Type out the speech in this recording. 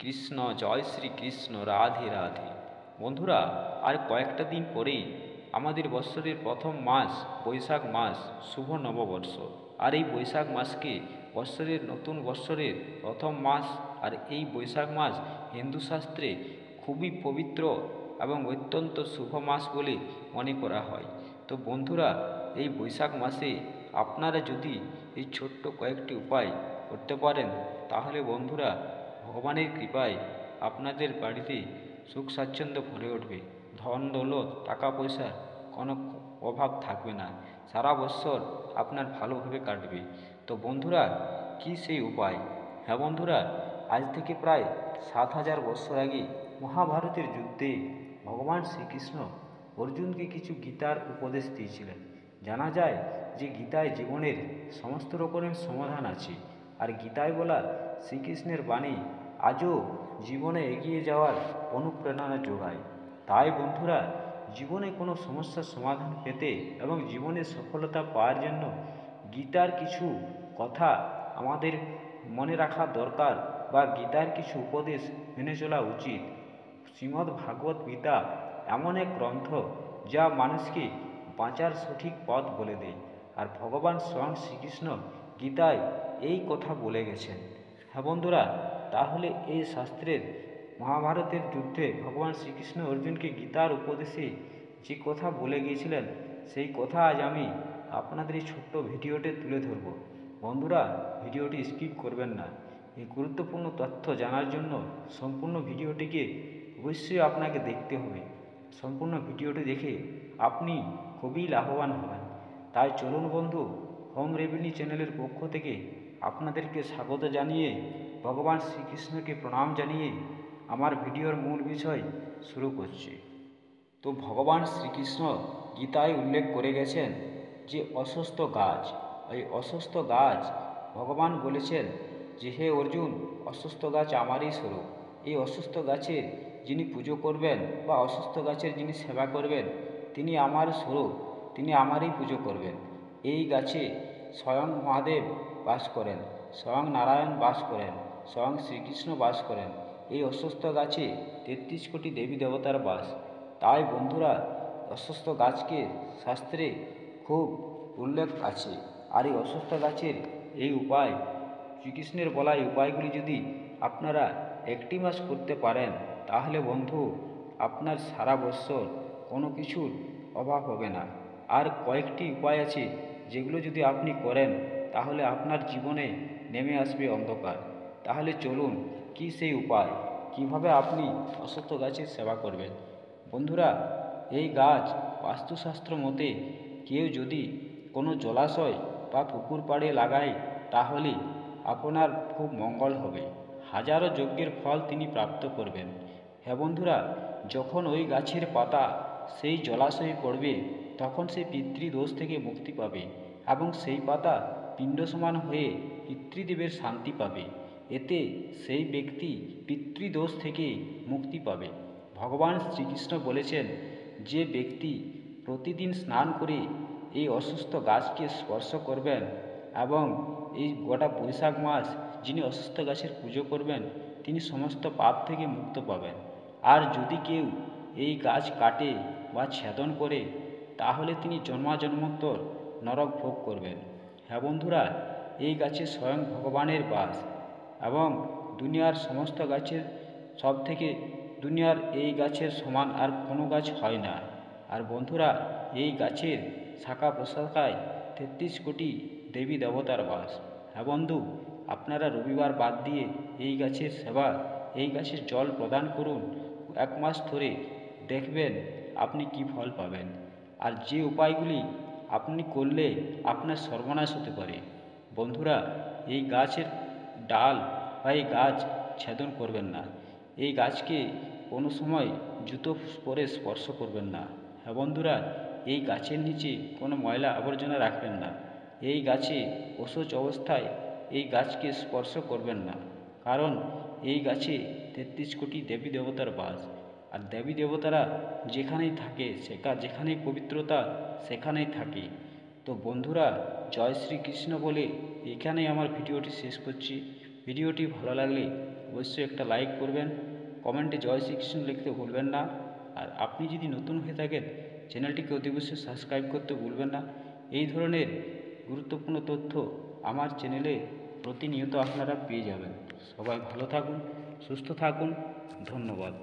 কৃষ্ণ, জয় শ্রীকৃষ্ণ, রাধে রাধে। বন্ধুরা, আর কয়েকটা দিন পরেই আমাদের বৎসরের প্রথম মাস বৈশাখ মাস, শুভ নববর্ষ। আর এই বৈশাখ মাসকে বৎসরের নতুন বৎসরের প্রথম মাস। আর এই বৈশাখ মাস হিন্দু শাস্ত্রে খুবই পবিত্র এবং অত্যন্ত শুভ মাস বলে মনে করা হয়। তো বন্ধুরা, এই বৈশাখ মাসে আপনারা যদি এই ছোট্ট কয়েকটি উপায় করতে পারেন, তাহলে বন্ধুরা ভগবানের কৃপায় আপনাদের বাড়িতে সুখ স্বাচ্ছন্দ্য ভরে উঠবে। ধন দৌলত টাকা পয়সার কোনো অভাব থাকবে না। সারা বৎসর আপনার ভালোভাবে কাটবে। তো বন্ধুরা, কি সেই উপায়? হ্যাঁ বন্ধুরা, আজ থেকে প্রায় 7,000 বৎসর আগে মহাভারতের যুদ্ধে ভগবান শ্রীকৃষ্ণ অর্জুনকে কিছু গীতার উপদেশ দিয়েছিলেন। জানা যায় যে গীতায় জীবনের সমস্ত রকমের সমাধান আছে। আর গীতায় বলা শ্রীকৃষ্ণের বাণী আজও জীবনে এগিয়ে যাওয়ার অনুপ্রেরণা যোগায়। তাই বন্ধুরা, জীবনে কোনো সমস্যার সমাধান পেতে এবং জীবনে সফলতা পাওয়ার জন্য গীতার কিছু কথা আমাদের মনে রাখা দরকার, বা গীতার কিছু উপদেশ মেনে চলা উচিত। শ্রীমদ্ ভাগবত গীতা এমন এক গ্রন্থ যা মানুষকে বাঁচার সঠিক পথ বলে দেয়। আর ভগবান স্বয়ং শ্রীকৃষ্ণ গীতায় এই কথা বলে গেছেন। হ্যাঁ বন্ধুরা, তাহলে এই শাস্ত্রের মহাভারতের যুদ্ধে ভগবান শ্রীকৃষ্ণ অর্জুনকে গীতার উপদেশে যে কথা বলে গিয়েছিলেন, সেই কথা আজ আমি আপনাদের এই ছোট্ট ভিডিওতে তুলে ধরব। বন্ধুরা, ভিডিওটি স্কিপ করবেন না। এই গুরুত্বপূর্ণ তথ্য জানার জন্য সম্পূর্ণ ভিডিওটিকে অবশ্যই আপনাকে দেখতে হবে। সম্পূর্ণ ভিডিওটি দেখে আপনি খুবই লাভবান হবেন। তাই চলুন বন্ধু, হোম রেভিনিউ চ্যানেলের পক্ষ থেকে আপনাদেরকে স্বাগত জানিয়ে, ভগবান শ্রীকৃষ্ণকে প্রণাম জানিয়ে আমার ভিডিওর মূল বিষয় শুরু করছি। তো ভগবান শ্রীকৃষ্ণ গীতায় উল্লেখ করে গেছেন যে অসুস্থ গাছ, এই অসুস্থ গাছ ভগবান বলেছেন যে হে অর্জুন, অসুস্থ গাছ আমারই স্বরূপ। এই অসুস্থ গাছের যিনি পুজো করবেন বা অসুস্থ গাছের যিনি সেবা করবেন, তিনি আমার স্বরূপ, তিনি আমারই পুজো করবেন। এই গাছে স্বয়ং মহাদেব বাস করেন, স্বয়ং নারায়ণ বাস করেন, স্বয়ং শ্রীকৃষ্ণ বাস করেন। এই অসুস্থ গাছে 33 কোটি দেবী দেবতার বাস। তাই বন্ধুরা, অসুস্থ গাছকে শাস্ত্রে খুব উল্লেখ আছে। আর এই অসুস্থ গাছের এই উপায়, শ্রীকৃষ্ণের বলা এই উপায়গুলি যদি আপনারা 1টি মাস করতে পারেন, তাহলে বন্ধু আপনার সারা বৎসর কোনো কিছুর অভাব হবে না। আর কয়েকটি উপায় আছে যেগুলো যদি আপনি করেন, তাহলে আপনার জীবনে নেমে আসবে অন্ধকার। তাহলে চলুন, কি সেই উপায়, কিভাবে আপনি অসুস্থ গাছের সেবা করবেন। বন্ধুরা, এই গাছ বাস্তুশাস্ত্র মতে কেউ যদি কোনো জলাশয় বা পুকুর পাড়ে লাগায়, তাহলে আপনার খুব মঙ্গল হবে, হাজারো যজ্ঞের ফল তিনি প্রাপ্ত করবেন। হ্যাঁ বন্ধুরা, যখন ওই গাছের পাতা সেই জলাশয়ে পড়বে, তখন সে পিতৃদোষ থেকে মুক্তি পাবে এবং সেই পাতা পিণ্ড সমান হয়ে পিতৃদেবের শান্তি পাবে। এতে সেই ব্যক্তি পিতৃদোষ থেকে মুক্তি পাবে। ভগবান শ্রীকৃষ্ণ বলেছেন, যে ব্যক্তি প্রতিদিন স্নান করে এই অসুস্থ গাছকে স্পর্শ করবেন এবং এই গোটা বৈশাখ মাস যিনি অসুস্থ গাছের পুজো করবেন, তিনি সমস্ত পাপ থেকে মুক্ত পাবেন। আর যদি কেউ এই গাছ কাটে বা ছেদন করে, তাহলে তিনি জন্মাজন্মোত্তর নরক ভোগ করবেন। হ্যাঁ বন্ধুরা, এই গাছে স্বয়ং ভগবানের বাস এবং দুনিয়ার সমস্ত গাছের সব থেকে দুনিয়ার এই গাছের সমান আর কোনো গাছ হয় না। আর বন্ধুরা, এই গাছের শাখা প্রশাখায় 33 কোটি দেবী দেবতার বাস। হ্যাঁ বন্ধু, আপনারা রবিবার বাদ দিয়ে এই গাছের সেবা, এই গাছের জল প্রদান করুন। 1 মাস ধরে দেখবেন আপনি কি ফল পাবেন। আর যে উপায়গুলি আপনি করলে আপনার সর্বনাশ হতে পারে। বন্ধুরা, এই গাছের ডাল বা এই গাছ ছেদন করবেন না। এই গাছকে কোনো সময় জুতো পরে স্পর্শ করবেন না। হ্যাঁ বন্ধুরা, এই গাছের নিচে কোনো ময়লা আবর্জনা রাখবেন না। এই গাছে অশৌচ অবস্থায় এই গাছকে স্পর্শ করবেন না, কারণ এই গাছে 33 কোটি দেবী দেবতার বাস। আর দেবী দেবতারা যেখানেই থাকে, যেখানেই পবিত্রতা সেখানেই থাকে। তো বন্ধুরা, জয় শ্রীকৃষ্ণ বলে এখানেই আমার ভিডিওটি শেষ করছি। ভিডিওটি ভালো লাগলে অবশ্যই একটা লাইক করবেন, কমেন্টে জয় শ্রীকৃষ্ণ লিখতে ভুলবেন না। আর আপনি যদি নতুন হয়ে থাকেন চ্যানেলটিকে অতি অবশ্যই সাবস্ক্রাইব করতে ভুলবেন না। এই ধরনের গুরুত্বপূর্ণ তথ্য আমার চ্যানেলে প্রতিনিয়ত আপনারা পেয়ে যাবেন। সবাই ভালো থাকুন, সুস্থ থাকুন, ধন্যবাদ।